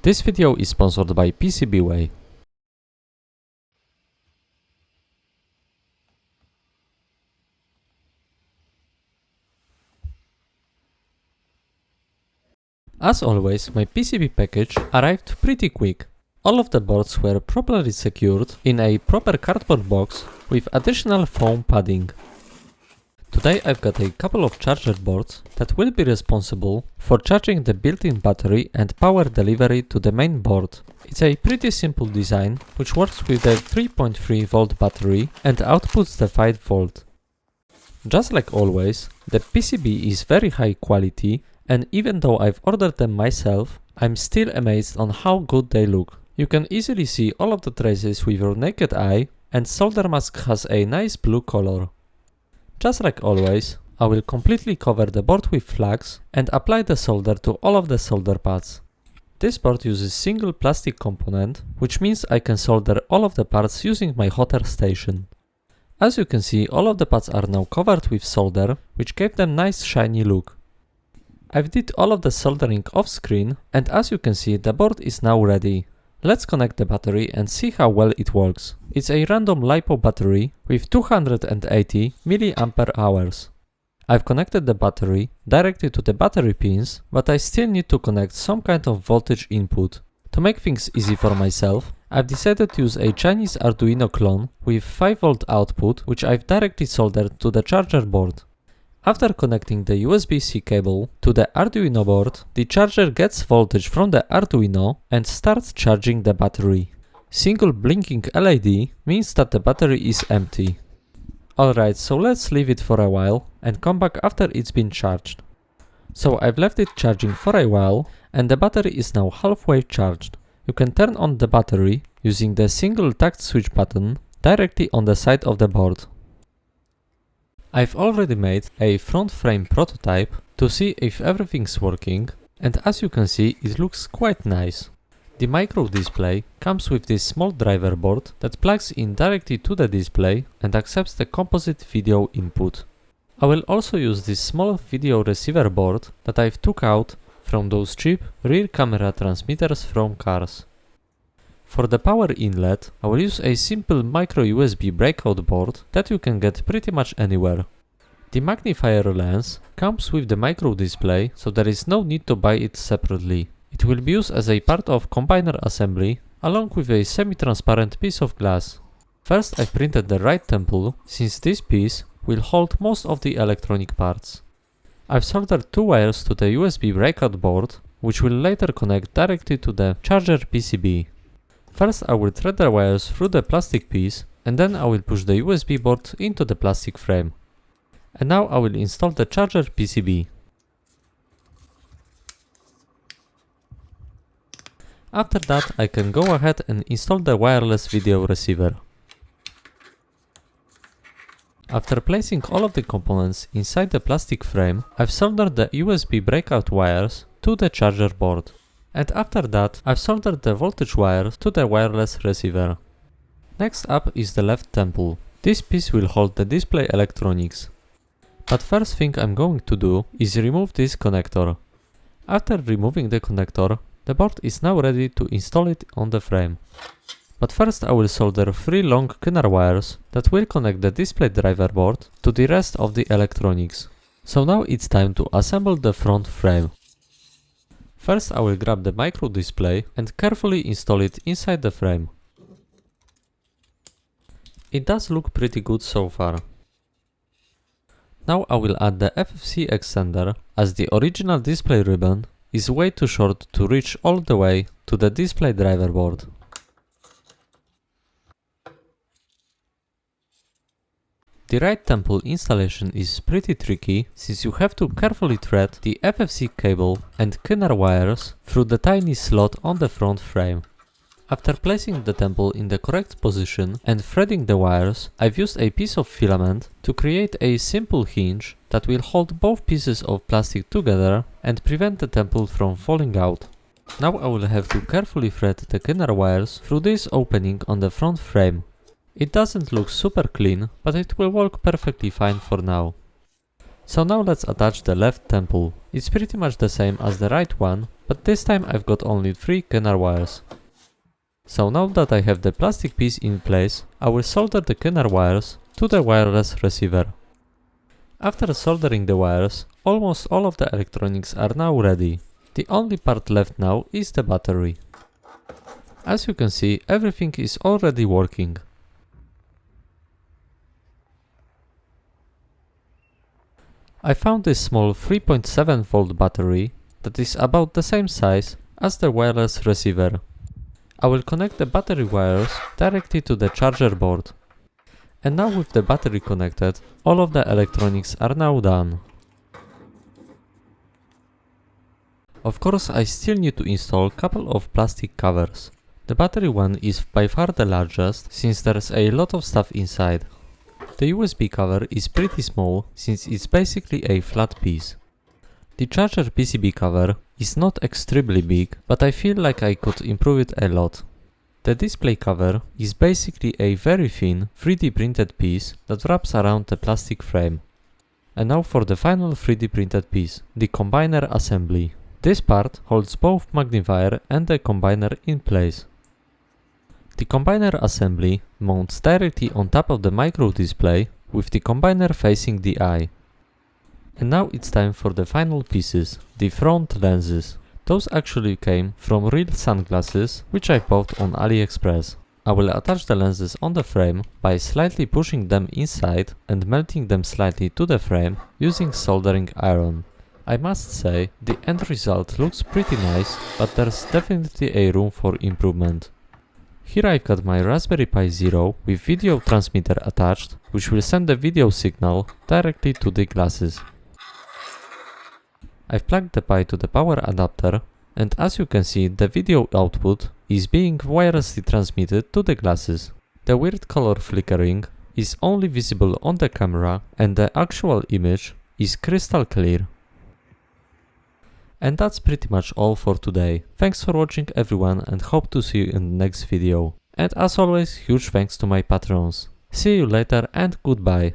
This video is sponsored by PCBWay. As always, my PCB package arrived pretty quick. All of the boards were properly secured in a proper cardboard box with additional foam padding. Today I've got a couple of charger boards that will be responsible for charging the built-in battery and power delivery to the main board. It's a pretty simple design which works with a 3.3 volt battery and outputs the 5 volt. Just like always, the PCB is very high quality, and even though I've ordered them myself, I'm still amazed on how good they look. You can easily see all of the traces with your naked eye, and solder mask has a nice blue color. Just like always, I will completely cover the board with flags and apply the solder to all of the solder pads. This board uses single plastic component, which means I can solder all of the parts using my hot air station. As you can see, all of the pads are now covered with solder, which gave them nice shiny look. I've did all of the soldering off screen, and as you can see, the board is now ready. Let's connect the battery and see how well it works. It's a random LiPo battery with 280 mAh. I've connected the battery directly to the battery pins, but I still need to connect some kind of voltage input. To make things easy for myself, I've decided to use a Chinese Arduino clone with 5 volt output, which I've directly soldered to the charger board. After connecting the USB-C cable to the Arduino board, the charger gets voltage from the Arduino and starts charging the battery. Single blinking LED means that the battery is empty. Alright, so let's leave it for a while and come back after it's been charged. So I've left it charging for a while and the battery is now halfway charged. You can turn on the battery using the single tact switch button directly on the side of the board. I've already made a front frame prototype to see if everything's working, and as you can see, it looks quite nice. The micro display comes with this small driver board that plugs in directly to the display and accepts the composite video input. I will also use this small video receiver board that I've took out from those cheap rear camera transmitters from cars. For the power inlet, I will use a simple micro USB breakout board that you can get pretty much anywhere. The magnifier lens comes with the micro display, so there is no need to buy it separately. It will be used as a part of combiner assembly along with a semi-transparent piece of glass. First I've printed the right temple, since this piece will hold most of the electronic parts. I've soldered 2 wires to the USB breakout board, which will later connect directly to the charger PCB. First I will thread the wires through the plastic piece and then I will push the USB board into the plastic frame. And now I will install the charger PCB. After that I can go ahead and install the wireless video receiver. After placing all of the components inside the plastic frame, I've soldered the USB breakout wires to the charger board. And after that, I've soldered the voltage wire to the wireless receiver. Next up is the left temple. This piece will hold the display electronics. But first thing I'm going to do is remove this connector. After removing the connector, the board is now ready to install it on the frame. But first I will solder 3 long Kinar wires that will connect the display driver board to the rest of the electronics. So now it's time to assemble the front frame. First I will grab the micro display and carefully install it inside the frame. It does look pretty good so far. Now I will add the FFC Extender, as the original display ribbon is way too short to reach all the way to the display driver board. The right temple installation is pretty tricky, since you have to carefully thread the FFC cable and Kinar wires through the tiny slot on the front frame. After placing the temple in the correct position and threading the wires, I've used a piece of filament to create a simple hinge that will hold both pieces of plastic together and prevent the temple from falling out. Now I will have to carefully thread the Kinar wires through this opening on the front frame. It doesn't look super clean, but it will work perfectly fine for now. So now let's attach the left temple. It's pretty much the same as the right one, but this time I've got only 3 Kenner wires. So now that I have the plastic piece in place, I will solder the Kenner wires to the wireless receiver. After soldering the wires, almost all of the electronics are now ready. The only part left now is the battery. As you can see, everything is already working. I found this small 3.7 volt battery that is about the same size as the wireless receiver. I will connect the battery wires directly to the charger board. And now with the battery connected, all of the electronics are now done. Of course, I still need to install a couple of plastic covers. The battery one is by far the largest, since there's a lot of stuff inside. The USB cover is pretty small, since it's basically a flat piece. The charger PCB cover is not extremely big, but I feel like I could improve it a lot. The display cover is basically a very thin 3D printed piece that wraps around the plastic frame. And now for the final 3D printed piece, the combiner assembly. This part holds both magnifier and the combiner in place. The combiner assembly mounts directly on top of the micro display with the combiner facing the eye. And now it's time for the final pieces, the front lenses. Those actually came from real sunglasses which I bought on AliExpress. I will attach the lenses on the frame by slightly pushing them inside and melting them slightly to the frame using soldering iron. I must say, the end result looks pretty nice, but there's definitely a room for improvement. Here I've got my Raspberry Pi Zero with video transmitter attached, which will send the video signal directly to the glasses. I've plugged the Pi to the power adapter, and as you can see, the video output is being wirelessly transmitted to the glasses. The weird color flickering is only visible on the camera, and the actual image is crystal clear. And that's pretty much all for today. Thanks for watching everyone, and hope to see you in the next video. And as always, huge thanks to my patrons. See you later and goodbye.